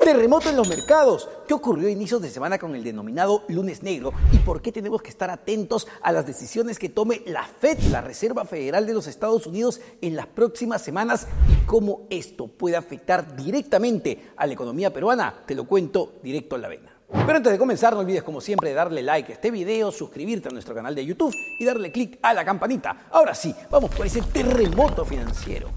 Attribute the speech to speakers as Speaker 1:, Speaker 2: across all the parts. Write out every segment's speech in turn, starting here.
Speaker 1: Terremoto en los mercados. ¿Qué ocurrió a inicios de semana con el denominado lunes negro? ¿Y por qué tenemos que estar atentos a las decisiones que tome la Fed, la Reserva Federal de los Estados Unidos, en las próximas semanas? ¿Y cómo esto puede afectar directamente a la economía peruana? Te lo cuento directo a la vena. Pero antes de comenzar, no olvides como siempre darle like a este video, suscribirte a nuestro canal de YouTube y darle click a la campanita. Ahora sí, vamos por ese terremoto financiero.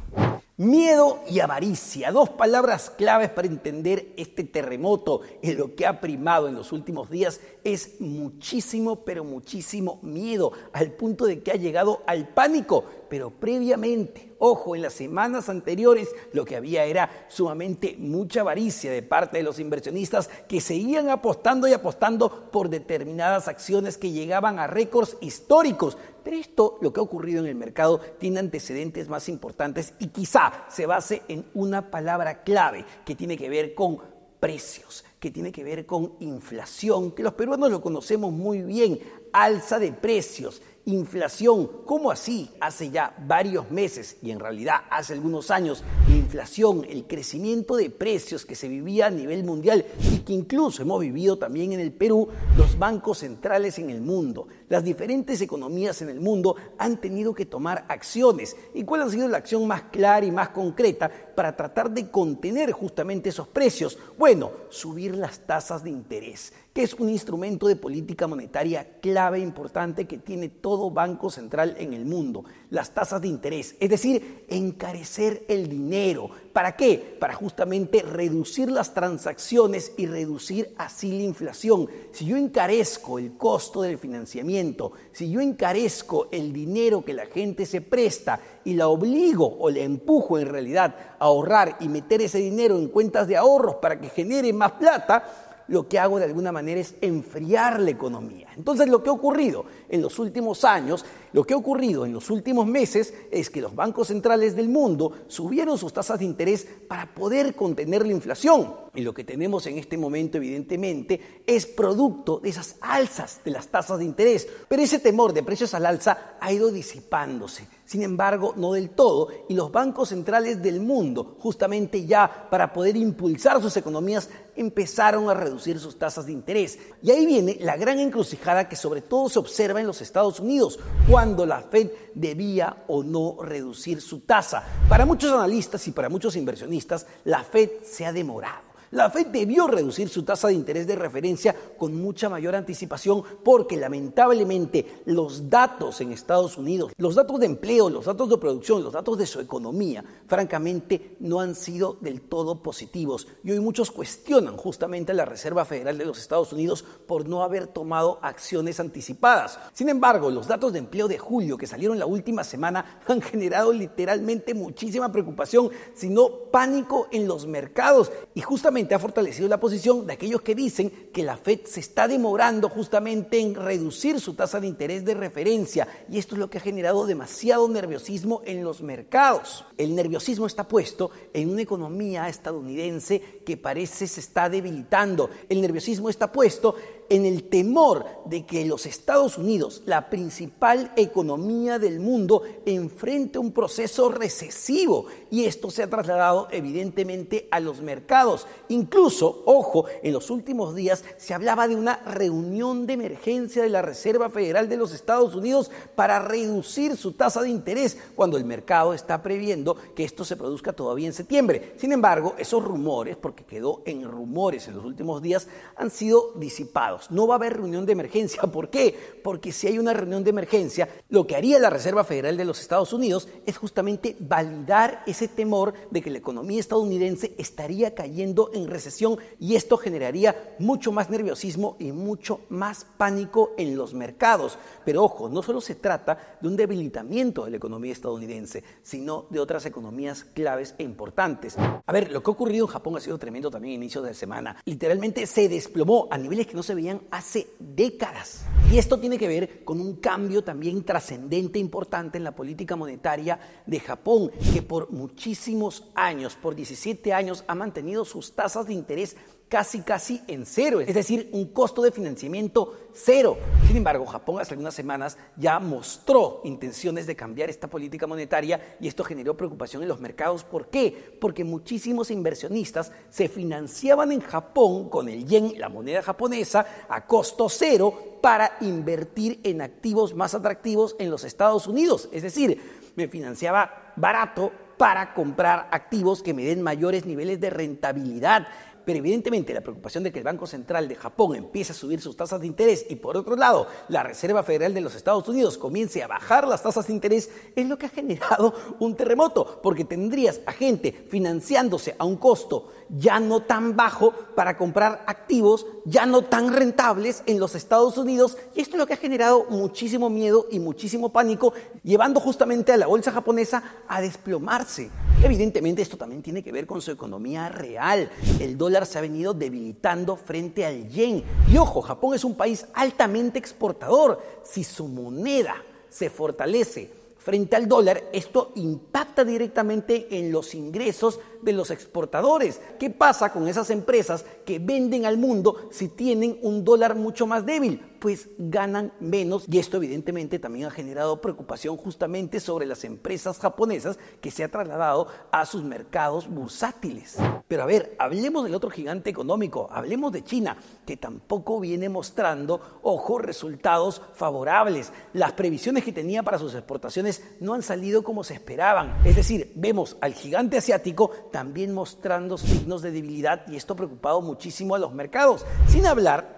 Speaker 1: Miedo y avaricia, dos palabras claves para entender este terremoto. Y lo que ha primado en los últimos días es muchísimo, pero muchísimo miedo, al punto de que ha llegado al pánico. Pero previamente, ojo, en las semanas anteriores lo que había era sumamente mucha avaricia de parte de los inversionistas que seguían apostando y apostando por determinadas acciones que llegaban a récords históricos. Pero esto, lo que ha ocurrido en el mercado, tiene antecedentes más importantes y quizá se base en una palabra clave que tiene que ver con precios, que tiene que ver con inflación, que los peruanos lo conocemos muy bien, alza de precios. Inflación, ¿cómo así? Hace ya varios meses y en realidad hace algunos años, la inflación, el crecimiento de precios que se vivía a nivel mundial y que incluso hemos vivido también en el Perú, los bancos centrales en el mundo, las diferentes economías en el mundo han tenido que tomar acciones. ¿Y cuál ha sido la acción más clara y más concreta para tratar de contener justamente esos precios? Bueno, subir las tasas de interés, que es un instrumento de política monetaria clave, importante, que tiene todo banco central en el mundo. Las tasas de interés, es decir, encarecer el dinero. ¿Para qué? Para justamente reducir las transacciones y reducir así la inflación. Si yo encarezco el costo del financiamiento, si yo encarezco el dinero que la gente se presta y la obligo o le empujo en realidad a ahorrar y meter ese dinero en cuentas de ahorros para que genere más plata, lo que hago de alguna manera es enfriar la economía. Entonces, lo que ha ocurrido en los últimos años, lo que ha ocurrido en los últimos meses es que los bancos centrales del mundo subieron sus tasas de interés para poder contener la inflación. Y lo que tenemos en este momento, evidentemente, es producto de esas alzas de las tasas de interés. Pero ese temor de precios al alza ha ido disipándose. Sin embargo, no del todo, y los bancos centrales del mundo, justamente ya para poder impulsar sus economías, empezaron a reducir sus tasas de interés. Y ahí viene la gran encrucijada que sobre todo se observa en los Estados Unidos, cuando la Fed debía o no reducir su tasa. Para muchos analistas y para muchos inversionistas, la Fed se ha demorado. La Fed debió reducir su tasa de interés de referencia con mucha mayor anticipación porque lamentablemente los datos en Estados Unidos, los datos de empleo, los datos de producción, los datos de su economía, francamente no han sido del todo positivos. Y hoy muchos cuestionan justamente a la Reserva Federal de los Estados Unidos por no haber tomado acciones anticipadas. Sin embargo, los datos de empleo de julio que salieron la última semana han generado literalmente muchísima preocupación, sino pánico en los mercados y justamente ha fortalecido la posición de aquellos que dicen que la Fed se está demorando justamente en reducir su tasa de interés de referencia, y esto es lo que ha generado demasiado nerviosismo en los mercados. El nerviosismo está puesto en una economía estadounidense que parece se está debilitando. El nerviosismo está puesto en el temor de que los Estados Unidos, la principal economía del mundo, enfrente un proceso recesivo, y esto se ha trasladado evidentemente a los mercados. Incluso, ojo, en los últimos días se hablaba de una reunión de emergencia de la Reserva Federal de los Estados Unidos para reducir su tasa de interés, cuando el mercado está previendo que esto se produzca todavía en septiembre. Sin embargo, esos rumores, porque quedó en rumores en los últimos días, han sido disipados. No va a haber reunión de emergencia. ¿Por qué? Porque si hay una reunión de emergencia, lo que haría la Reserva Federal de los Estados Unidos es justamente validar ese temor de que la economía estadounidense estaría cayendo en recesión, y esto generaría mucho más nerviosismo y mucho más pánico en los mercados. Pero ojo, no solo se trata de un debilitamiento de la economía estadounidense, sino de otras economías claves e importantes. A ver, lo que ha ocurrido en Japón ha sido tremendo también a inicios de semana. Literalmente se desplomó a niveles que no se veían veían hace décadas. Y esto tiene que ver con un cambio también trascendente, importante en la política monetaria de Japón, que por muchísimos años, por 17 años, ha mantenido sus tasas de interés casi en cero, es decir, un costo de financiamiento cero. Sin embargo, Japón hace algunas semanas ya mostró intenciones de cambiar esta política monetaria y esto generó preocupación en los mercados. ¿Por qué? Porque muchísimos inversionistas se financiaban en Japón con el yen, la moneda japonesa, a costo cero para invertir en activos más atractivos en los Estados Unidos. Es decir, me financiaba barato para comprar activos que me den mayores niveles de rentabilidad. Pero evidentemente la preocupación de que el Banco Central de Japón empiece a subir sus tasas de interés y por otro lado la Reserva Federal de los Estados Unidos comience a bajar las tasas de interés es lo que ha generado un terremoto, porque tendrías a gente financiándose a un costo ya no tan bajo para comprar activos ya no tan rentables en los Estados Unidos, y esto es lo que ha generado muchísimo miedo y muchísimo pánico, llevando justamente a la bolsa japonesa a desplomarse. Evidentemente esto también tiene que ver con su economía real. El dólar se ha venido debilitando frente al yen. Y ojo, Japón es un país altamente exportador. Si su moneda se fortalece frente al dólar, esto impacta directamente en los ingresos de los exportadores. ¿Qué pasa con esas empresas que venden al mundo si tienen un dólar mucho más débil? Pues ganan menos, y esto evidentemente también ha generado preocupación justamente sobre las empresas japonesas que se ha trasladado a sus mercados bursátiles. Pero a ver, hablemos del otro gigante económico, hablemos de China, que tampoco viene mostrando, ojo, resultados favorables. Las previsiones que tenía para sus exportaciones no han salido como se esperaban. Es decir, vemos al gigante asiático también mostrando signos de debilidad, y esto ha preocupado muchísimo a los mercados. Sin hablar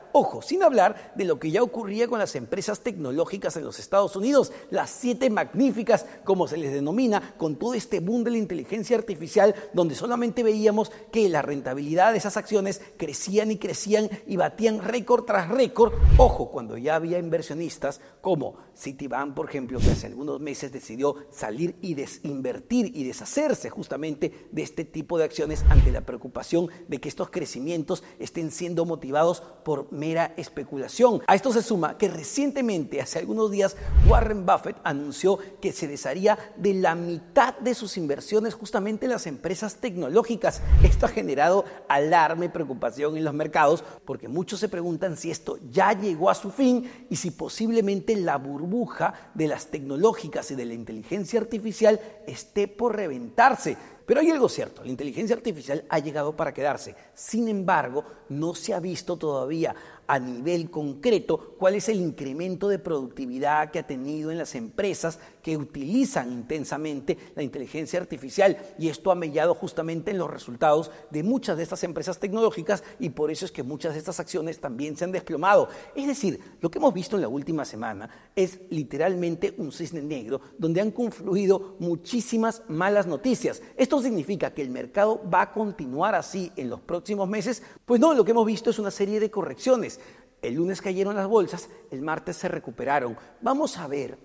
Speaker 1: de lo que ya ocurría con las empresas tecnológicas en los Estados Unidos, las 7 magníficas, como se les denomina, con todo este boom de la inteligencia artificial, donde solamente veíamos que la rentabilidad de esas acciones crecían y batían récord tras récord. Ojo, cuando ya había inversionistas como Citibank, por ejemplo, que hace algunos meses decidió salir y desinvertir y deshacerse justamente de este tipo de acciones ante la preocupación de que estos crecimientos estén siendo motivados por mera especulación. A esto se suma que recientemente, hace algunos días, Warren Buffett anunció que se desharía de la mitad de sus inversiones justamente en las empresas tecnológicas. Esto ha generado alarma y preocupación en los mercados, porque muchos se preguntan si esto ya llegó a su fin y si posiblemente la burbuja de las tecnológicas y de la inteligencia artificial esté por reventarse. Pero hay algo cierto, la inteligencia artificial ha llegado para quedarse. Sin embargo, no se ha visto todavía a nivel concreto cuál es el incremento de productividad que ha tenido en las empresas que utilizan intensamente la inteligencia artificial, y esto ha mellado justamente en los resultados de muchas de estas empresas tecnológicas, y por eso es que muchas de estas acciones también se han desplomado. Es decir, lo que hemos visto en la última semana es literalmente un cisne negro donde han confluido muchísimas malas noticias. ¿Esto significa que el mercado va a continuar así en los próximos meses? Pues no, lo que hemos visto es una serie de correcciones. El lunes cayeron las bolsas, el martes se recuperaron. Vamos a ver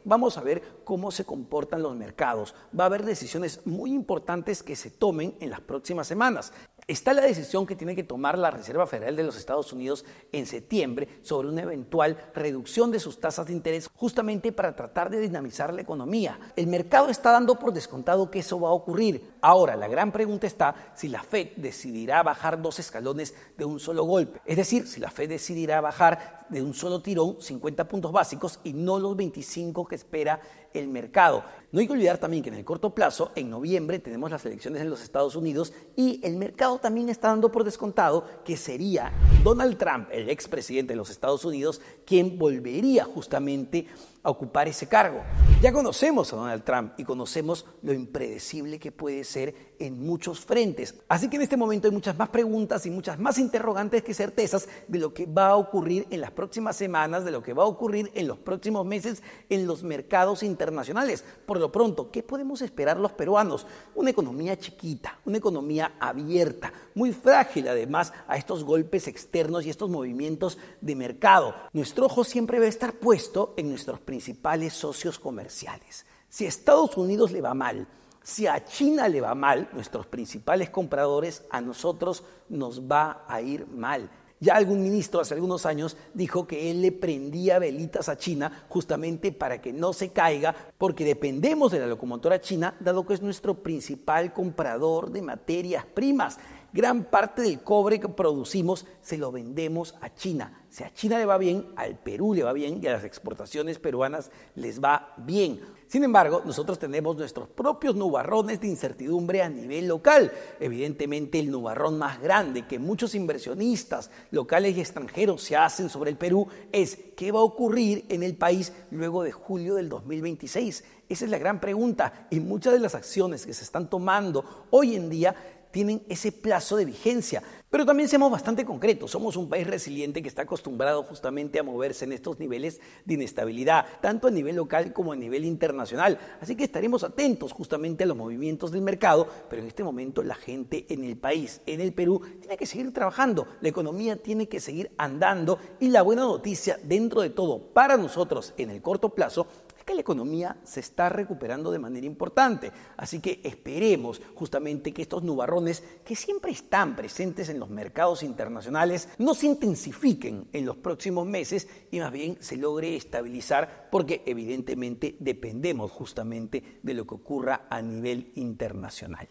Speaker 1: cómo se comportan los mercados. Va a haber decisiones muy importantes que se tomen en las próximas semanas. Está la decisión que tiene que tomar la Reserva Federal de los Estados Unidos en septiembre sobre una eventual reducción de sus tasas de interés, justamente para tratar de dinamizar la economía. El mercado está dando por descontado que eso va a ocurrir. Ahora, la gran pregunta está si la Fed decidirá bajar 2 escalones de un solo golpe. Es decir, si la Fed decidirá bajar de un solo tirón 50 puntos básicos y no los 25 que espera el mercado. No hay que olvidar también que en el corto plazo, en noviembre, tenemos las elecciones en los Estados Unidos, y el mercado también está dando por descontado que sería Donald Trump, el expresidente de los Estados Unidos, quien volvería justamente a ocupar ese cargo. Ya conocemos a Donald Trump y conocemos lo impredecible que puede ser en muchos frentes. Así que en este momento hay muchas más preguntas y muchas más interrogantes que certezas de lo que va a ocurrir en las próximas semanas, de lo que va a ocurrir en los próximos meses en los mercados internacionales. Por lo pronto, ¿qué podemos esperar los peruanos? Una economía chiquita, una economía abierta, muy frágil además a estos golpes externos y estos movimientos de mercado. Nuestro ojo siempre va a estar puesto en nuestros principales socios comerciales. Si a Estados Unidos le va mal, si a China le va mal, nuestros principales compradores, a nosotros nos va a ir mal. Ya algún ministro hace algunos años dijo que él le prendía velitas a China justamente para que no se caiga, porque dependemos de la locomotora china, dado que es nuestro principal comprador de materias primas. Gran parte del cobre que producimos se lo vendemos a China. Si a China le va bien, al Perú le va bien y a las exportaciones peruanas les va bien. Sin embargo, nosotros tenemos nuestros propios nubarrones de incertidumbre a nivel local. Evidentemente, el nubarrón más grande que muchos inversionistas locales y extranjeros se hacen sobre el Perú es ¿qué va a ocurrir en el país luego de julio del 2026? Esa es la gran pregunta y muchas de las acciones que se están tomando hoy en día tienen ese plazo de vigencia. Pero también seamos bastante concretos. Somos un país resiliente que está acostumbrado justamente a moverse en estos niveles de inestabilidad, tanto a nivel local como a nivel internacional. Así que estaremos atentos justamente a los movimientos del mercado, pero en este momento la gente en el país, en el Perú, tiene que seguir trabajando. La economía tiene que seguir andando y la buena noticia dentro de todo para nosotros en el corto plazo que la economía se está recuperando de manera importante. Así que esperemos justamente que estos nubarrones que siempre están presentes en los mercados internacionales no se intensifiquen en los próximos meses y más bien se logre estabilizar porque evidentemente dependemos justamente de lo que ocurra a nivel internacional.